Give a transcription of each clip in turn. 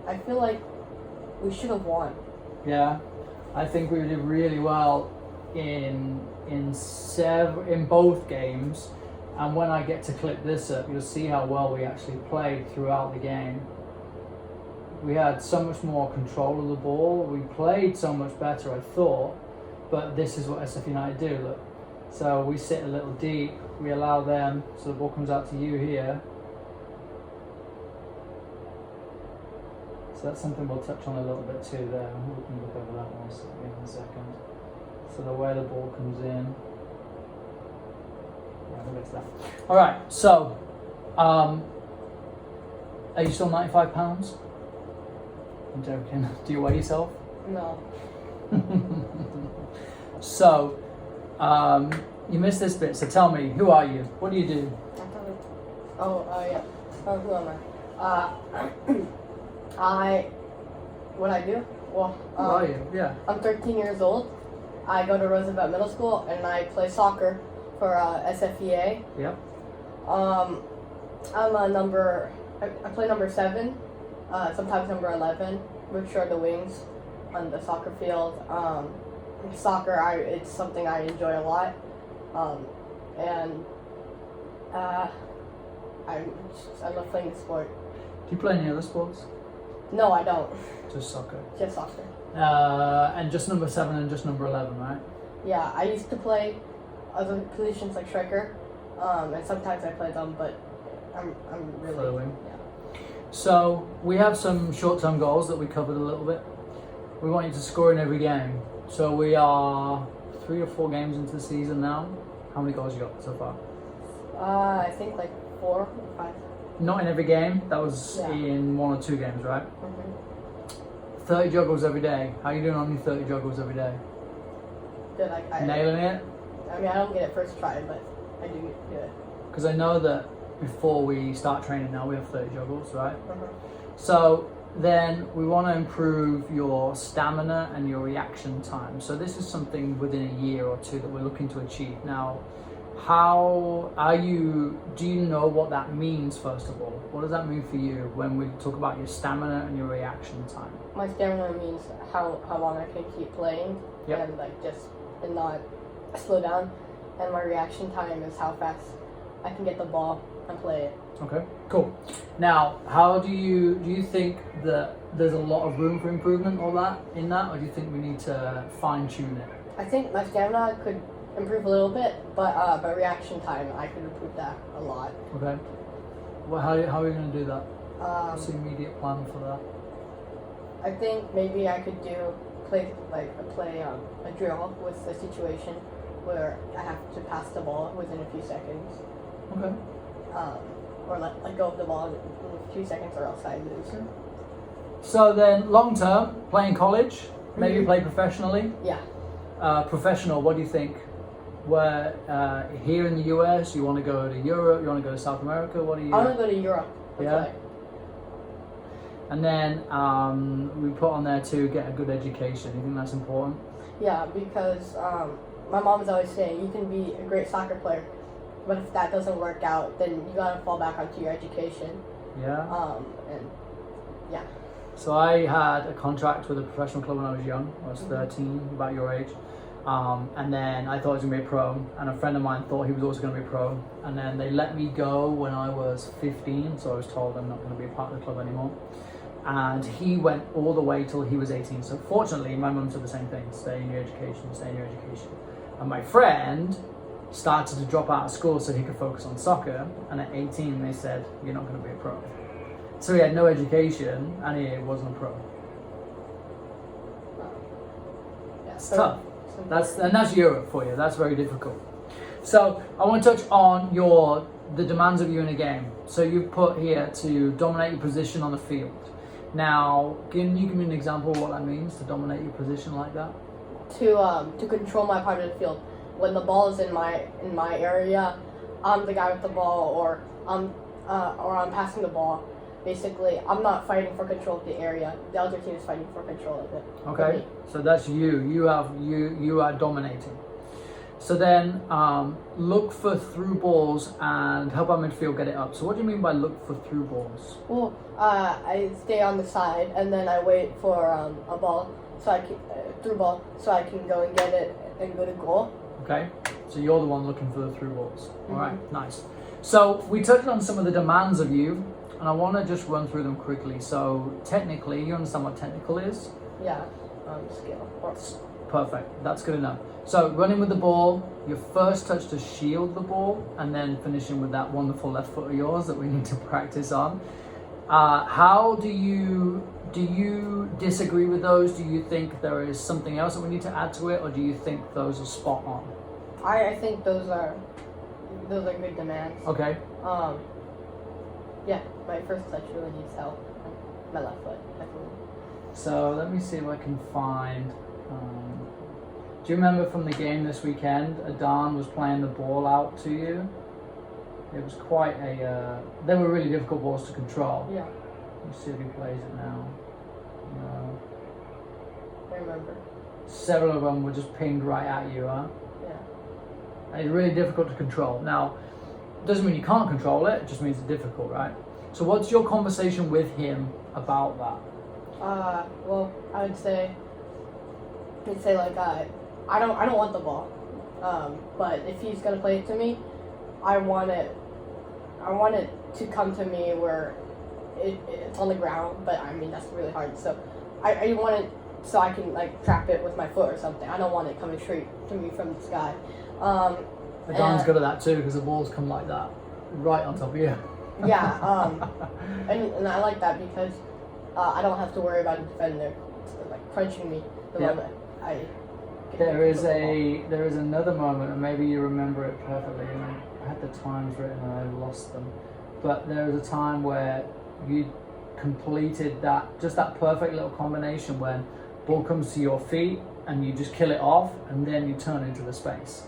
I feel like we should have won. Yeah, I think we did really well in both games, and when I get to clip this up, you'll see how well we actually played throughout the game. We had so much more control of the ball. We played so much better, I thought, but this is what SF United do. Look, so we sit a little deep. We allow them, so the ball comes out to you here. So that's something we'll touch on a little bit too there. We can look over that one in a second. So the way the ball comes in. Yeah, we'll get to that. All right, so are you still 95 pounds? I'm joking. Do you weigh yourself? No. So, you missed this bit, so tell me, who are you? What do you do? Yeah. Oh, who am I? What I do? Well, Who are you? Yeah. I'm 13 years old. I go to Roosevelt Middle School and I play soccer for SFEA. Yep. I'm a number. I play number 7. Sometimes number 11, which are the wings on the soccer field. Soccer, it's something I enjoy a lot, and I love playing the sport. Do you play any other sports? No, I don't. Just soccer. Just soccer. And just number 7 and just number 11, right? Yeah, I used to play other positions like striker, and sometimes I play them, but I'm really. For the wing. Yeah. So we have some short-term goals that we covered a little bit. We want you to score in every game. So we are 3 or 4 games into the season now. How many goals you got so far? I think like 4 or 5. Not in every game. That was in 1 or 2 games, right? Mm-hmm. 30 juggles every day. How are you doing on your 30 juggles every day? Good, Nailing it? I mean, I don't get it first try, but I do it. Because I know that before we start training now, we have 30 juggles, right? Mm-hmm. So then we want to improve your stamina and your reaction time. So this is something within a year or 2 that we're looking to achieve. Now, do you know what that means, first of all? What does that mean for you when we talk about your stamina and your reaction time? My stamina means how long I can keep playing. Yep. And not slow down. And my reaction time is how fast I can get the ball and play it. Okay, cool. Now, how do you think that there's a lot of room for improvement in that, or do you think we need to fine tune it? I think my stamina could improve a little bit, but reaction time, I could improve that a lot. Okay. Well, how are we going to do that? Um, What's the immediate plan for that? I think maybe I could play a drill with a situation where I have to pass the ball within a few seconds. Okay. Or let go of the ball in a few seconds, or else I lose. Okay. So then, long term, play in college, maybe play professionally. Yeah. Professional, what do you think? Where here in the US, you want to go to Europe, you want to go to South America, what do you? I want to go to Europe. Yeah. And then we put on there to get a good education. You think that's important? Yeah, because my mom is always saying you can be a great soccer player, but if that doesn't work out, then you gotta fall back onto your education. Yeah. And yeah. So I had a contract with a professional club when I was young. I was 13, about your age. And then I thought I was going to be a pro, and a friend of mine thought he was also going to be a pro. And then they let me go when I was 15, so I was told I'm not going to be a part of the club anymore. And he went all the way till he was 18. So fortunately, my mum said the same thing: stay in your education, stay in your education. And my friend started to drop out of school so he could focus on soccer. And at 18, they said, you're not going to be a pro. So he had no education, and he wasn't a pro. Yeah, It's tough. That's Europe for you. That's very difficult. So I want to touch on the demands of you in a game. So you've put here to dominate your position on the field. Now, can you give me an example of what that means, to dominate your position like that? To control my part of the field. When the ball is in my area, I'm the guy with the ball, or I'm passing the ball. Basically, I'm not fighting for control of the area. The other team is fighting for control of it. Okay, so that's you. You are dominating. So then look for through balls and help our midfield get it up. So what do you mean by look for through balls? Well, I stay on the side and then I wait for a ball so I can through ball so I can go and get it and go to goal. Okay, so you're the one looking for the through balls. All right, nice. So we touched on some of the demands of you, and I want to just run through them quickly. So technically, you understand what technical is? Yeah, skill. Perfect, that's good enough. So running with the ball, your first touch to shield the ball, and then finishing with that wonderful left foot of yours that we need to practice on. How do you disagree with those? Do you think there is something else that we need to add to it, or do you think those are spot on? I think those are good demands. Okay. Yeah, my first touch really needs help. My left foot, definitely. So let me see if I can find. Do you remember from the game this weekend, Adan was playing the ball out to you? It was quite a. They were really difficult balls to control. Yeah. Let's see if he plays it now. No. I remember. Several of them were just pinged right at you, huh? Yeah. And it's really difficult to control. Now, doesn't mean you can't control it. It just means it's difficult, right? So, what's your conversation with him about that? Well, I'd say like I don't want the ball. But if he's gonna play it to me, I want it to come to me where it's on the ground. But I mean that's really hard. So I want it so I can like trap it with my foot or something. I don't want it coming straight to me from the sky. Adan's good at that too because the balls come like that, right on top of you. Yeah. And I like that because I don't have to worry about a defender like crunching me the moment I. There is another moment, and maybe you remember it perfectly. And I had the times written, and I lost them. But there was a time where you completed that perfect little combination when ball comes to your feet and you just kill it off, and then you turn into the space.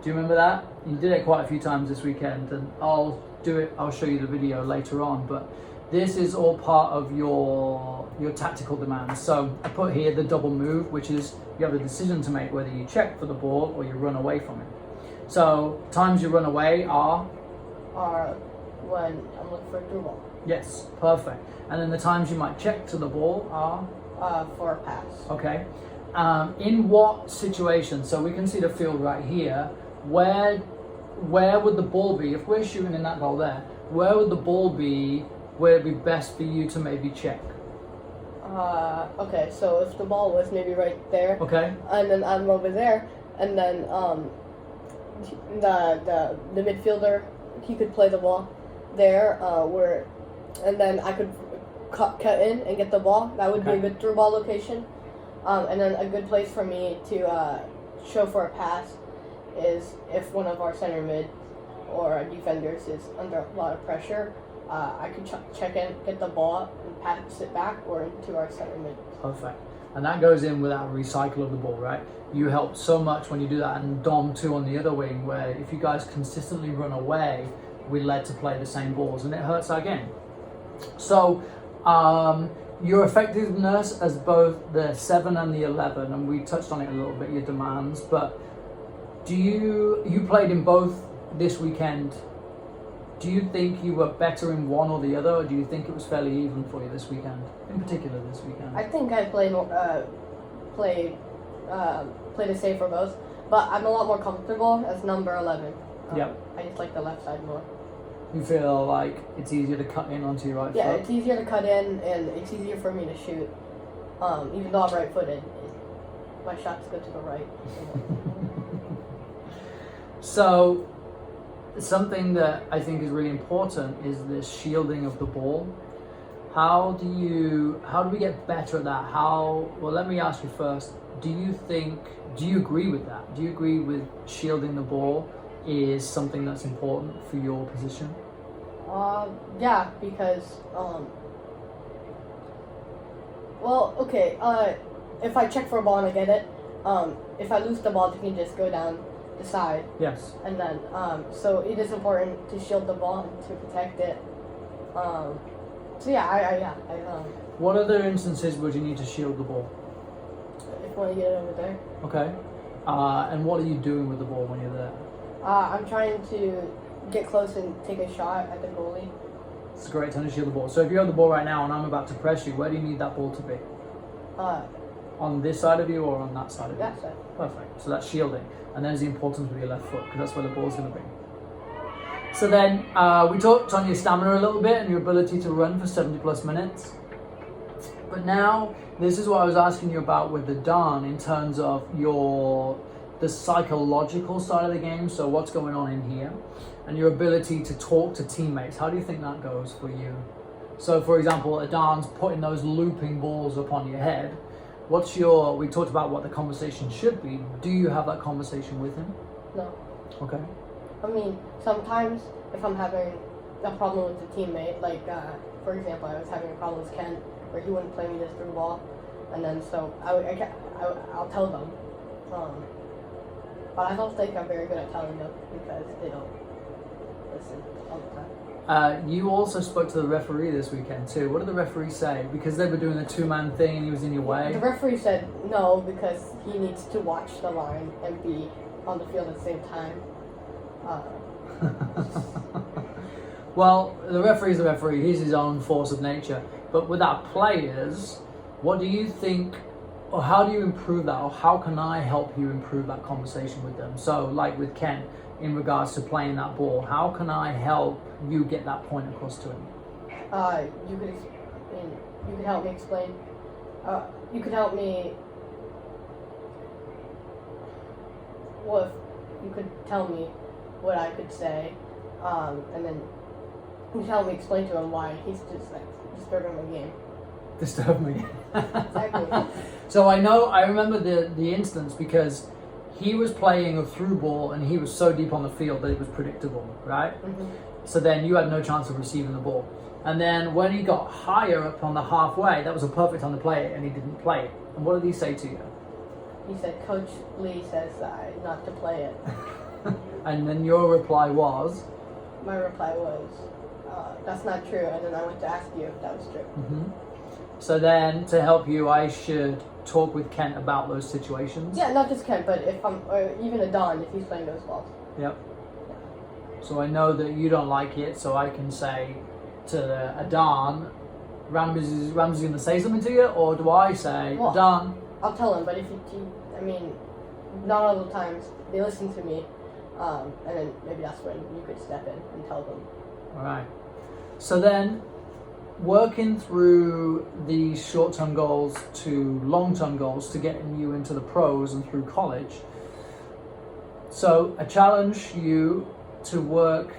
Do you remember that? You did it quite a few times this weekend, and I'll show you the video later on. But this is all part of your tactical demands. So I put here the double move, which is you have a decision to make whether you check for the ball or you run away from it. So times you run away are when I'm looking for a through ball. Yes, perfect. And then the times you might check to the ball are for a pass. Okay. In what situation? So we can see the field right here. Where would the ball be if we're shooting in that goal there? Where would the ball be? Where it'd be best for you to maybe check? Okay, so if the ball was maybe right there, okay, and then I'm over there, and then the midfielder, he could play the ball there, and then I could cut in and get the ball. That would be a good through ball location, and then a good place for me to show for a pass is if one of our center mid or our defenders is under a lot of pressure. I could check in, get the ball, and pass it back or into our center mid. Perfect. And that goes in with that recycle of the ball, right? You help so much when you do that, and Dom too on the other wing, where if you guys consistently run away, we're led to play the same balls, and it hurts our game. So, your effectiveness as both the 7 and the 11, and we touched on it a little bit, your demands, but you played in both this weekend. Do you think you were better in one or the other, or do you think it was fairly even for you this weekend, in particular this weekend? I think I played the same for both, but I'm a lot more comfortable as number 11. Yep. I just like the left side more. You feel like it's easier to cut in onto your right foot? Yeah, it's easier to cut in, and it's easier for me to shoot. Even though I'm right-footed, my shots go to the right. So, something that I think is really important is this shielding of the ball. How do we get better at that? Well, let me ask you first, do you agree with that? Do you agree with shielding the ball is something that's important for your position? Yeah, because, if I check for a ball and I get it, if I lose the ball, it can just go down the side. Yes. And then, so it is important to shield the ball and to protect it. What other instances would you need to shield the ball? If I want to get it over there. Okay. And what are you doing with the ball when you're there? I'm trying to get close and take a shot at the goalie. It's great to shield the ball. So if you have the ball right now and I'm about to press you, where do you need that ball to be? On this side of you or on that side of you? That side. Perfect. So that's shielding. And there's the importance with your left foot, because that's where the ball's going to be. So then we talked on your stamina a little bit and your ability to run for 70 plus minutes. But now, this is what I was asking you about with the Don in terms of the psychological side of the game. So what's going on in here and your ability to talk to teammates. How do you think that goes for you? So for example, Adan's putting those looping balls upon your head. We talked about what the conversation should be. Do you have that conversation with him? No. Okay. I mean, sometimes if I'm having a problem with the teammate, like for example, I was having a problem with Ken where he wouldn't play me this through ball, and then so I'll tell them. But I don't think I'm very good at telling them because they don't listen all the time. You also spoke to the referee this weekend too. What did the referee say? Because they were doing the two-man thing and he was in your way. The referee said no because he needs to watch the line and be on the field at the same time. Well, the referee's the referee. He's his own force of nature. But with our players, what do you think, or how do you improve that, or how can I help you improve that conversation with them? So, like with Ken, in regards to playing that ball, how can I help you get that point across to him? You could help me explain. You could help me. Well, if you could tell me what I could say, and then you could help me explain to him why he's just like disturbing my game. Disturb me. Exactly. So I remember the instance because he was playing a through ball and he was so deep on the field that it was predictable, right? Mm-hmm. So then you had no chance of receiving the ball. And then when he got higher up on the halfway, that was a perfect time to play it, and he didn't play it. And what did he say to you? He said, Coach Lee says not to play it. And then your reply was? My reply was, that's not true. And then I went to ask you if that was true. Mm-hmm. So then, to help you, I should talk with Kent about those situations? Yeah, not just Kent, but or even Adon, if he's playing those balls. Yep. So I know that you don't like it, so I can say to Adon, Ramsey's going to say something to you, or do I say, well, Adon? I'll tell him, but if not all the times they listen to me, and then maybe that's when you could step in and tell them. All right. So then, working through these short-term goals to long-term goals to getting you into the pros and through college. So I challenge you to work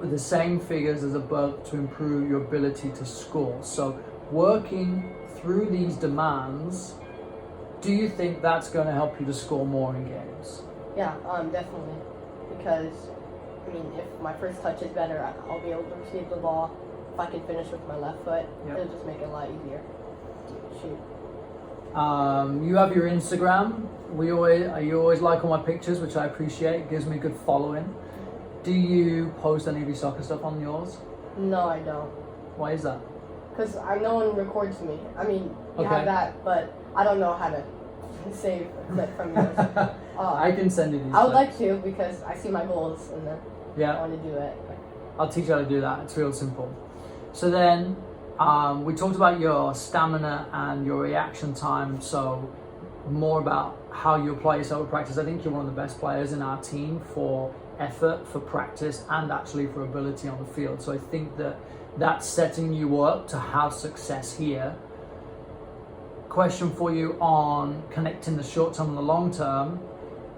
with the same figures as above to improve your ability to score. So working through these demands, do you think that's going to help you to score more in games? Yeah, definitely. Because, if my first touch is better, I'll be able to receive the ball. If I can finish with my left foot, Yep. it'll just make it a lot easier to shoot. You have your Instagram. You always like all my pictures, which I appreciate. It gives me good following. Do you post any of your soccer stuff on yours? No, I don't. Why is that? Because no one records me. You Okay. have that, but I don't know how to save a clip from yours. I can send you these. I would clips. like to because I see my goals and then I want to do it. I'll teach you how to do that. It's real simple. So then, we talked about your stamina and your reaction time. So more about how you apply yourself at practice. I think you're one of the best players in our team for effort, for practice, and actually for ability on the field. So I think that that's setting you up to have success here. Question for you on connecting the short term and the long term.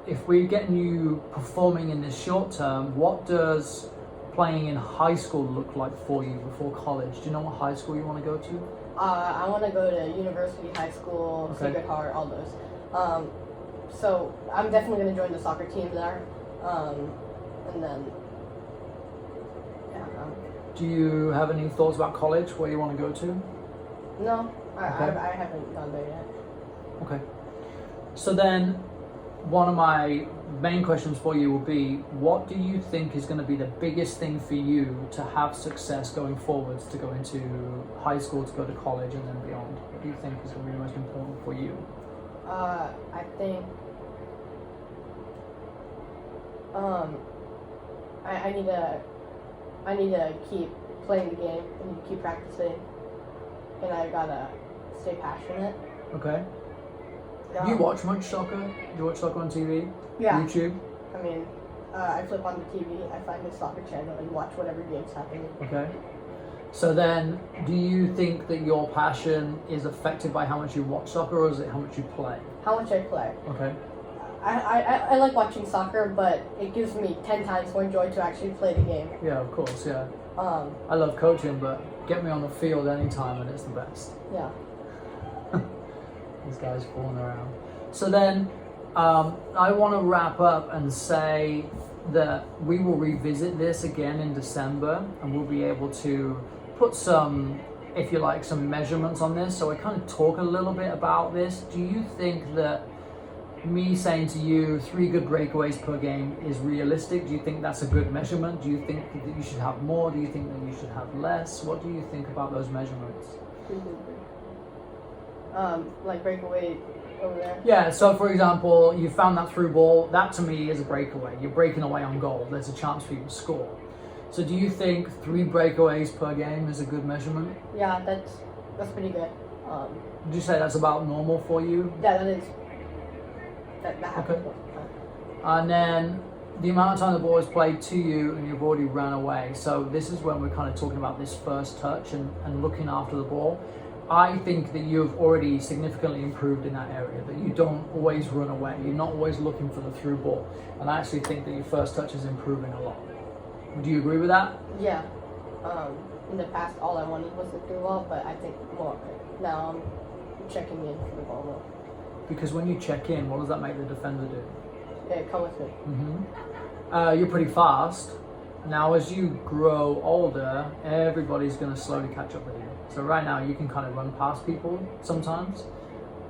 If we're getting you performing in this short term, what does playing in high school look like for you before college? Do you know what high school you want to go to? I want to go to University High School, Okay. Sacred Heart, all those. So I'm definitely going to join the soccer team there. And then, Do you have any thoughts about college, where you want to go to? no, Okay. I haven't gone there yet. Okay. So then, one of my main questions for you will be, what do you think is going to be the biggest thing for you to have success going forwards, to go into high school, to go to college, and then beyond? What do you think is going to be the most important for you? I think I need to keep playing the game. I need to keep practicing, and I gotta stay passionate. Okay. Do you watch much soccer? Do you watch soccer on TV? Yeah. YouTube? I mean, I flip on the TV, I find the soccer channel, and watch whatever game's happening. Okay. So then, do you think that your passion is affected by how much you watch soccer, or is it how much you play? How much I play. Okay. I like watching soccer, but it gives me 10 times more joy to actually play the game. Yeah, of course, yeah. Um, I love coaching, but get me on the field anytime and it's the best. yeah. These guys fooling around. So then, I want to wrap up and say that we will revisit this again in December, and we'll be able to put some, if you like, some measurements on this. So I kind of talk a little bit about this. Do you think that me saying to you 3 good breakaways per game is realistic? Do you think that's a good measurement? Do you think that you should have more? Do you think that you should have less? What do you think about those measurements? Like breakaway over there. Yeah, so for example, you found that through ball. That to me is a breakaway. You're breaking away on goal. There's a chance for you to score. So do you think 3 breakaways per game is a good measurement? Yeah, that's pretty good. Would you say that's about normal for you? Yeah, that is. That happens. Okay. And then the amount of time the ball is played to you and you've already run away. So this is when we're kind of talking about this first touch and looking after the ball. I think that you've already significantly improved in that area, that you don't always run away. You're not always looking for the through ball. And I actually think that your first touch is improving a lot. Do you agree with that? Yeah. In the past, all I wanted was the through ball, but I think more now I'm checking in for the ball more. Because when you check in, what does that make the defender do? Yeah, come with me. You're pretty fast. Now, as you grow older, everybody's going to slowly catch up with you. So right now, you can kind of run past people sometimes,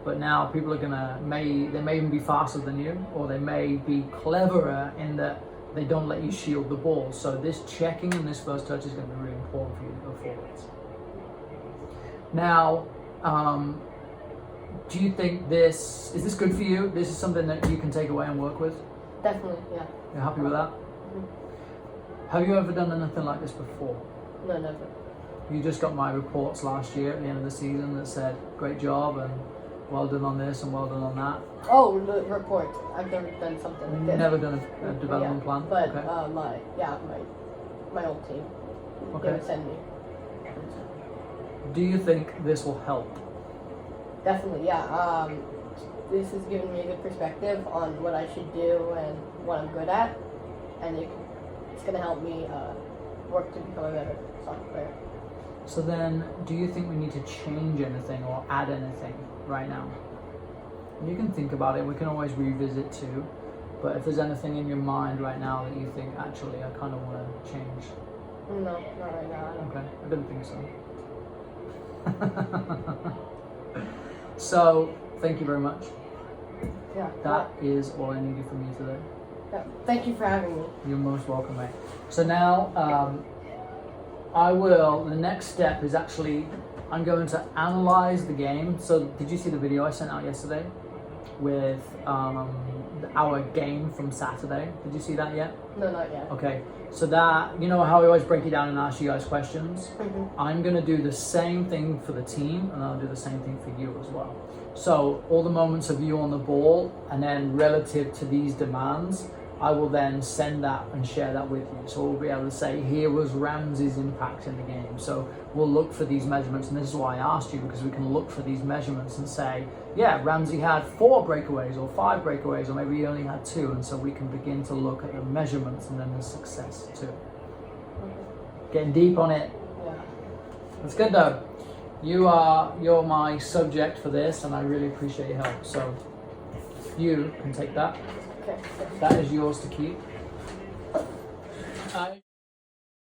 but now people are they may even be faster than you, or they may be cleverer in that they don't let you shield the ball. So this checking and this first touch is going to be really important for you to go forwards. Now, do you think is this good for you? This is something that you can take away and work with? Definitely, yeah. You're happy with that? Have you ever done anything like this before? No, never. You just got my reports last year at the end of the season that said, great job and well done on this and well done on that. Oh, the report. I've never done something like this. Never done a development plan? But okay. my old team, Okay. they would send me. Do you think this will help? Definitely, yeah. This has given me a good perspective on what I should do and what I'm good at, and it's going to help me work to become a better soccer player. So then, do you think we need to change anything or add anything right now? You can think about it. We can always revisit too. But if there's anything in your mind right now that you think, actually, I kind of want to change. No, not right now. Okay, I didn't think so. So, thank you very much. Yeah. That is all I needed from you today. Yeah. Thank you for having me. You're most welcome, mate. So now, the next step is actually, I'm going to analyze the game. So did you see the video I sent out yesterday with our game from Saturday? Did you see that yet? No, not yet. Okay, so that, you know how we always break it down and ask you guys questions? Mm-hmm. I'm going to do the same thing for the team, and I'll do the same thing for you as well. So all the moments of you on the ball, and then relative to these demands, I will then send that and share that with you. So we'll be able to say, here was Ramsey's impact in the game. So we'll look for these measurements, and this is why I asked you, because we can look for these measurements and say, yeah, Ramsey had 4 breakaways or 5 breakaways, or maybe he only had 2, and so we can begin to look at the measurements and then the success too. Okay. Getting deep on it. Yeah. That's good though. You're my subject for this, and I really appreciate your help. So you can take that. Okay. That is yours to keep.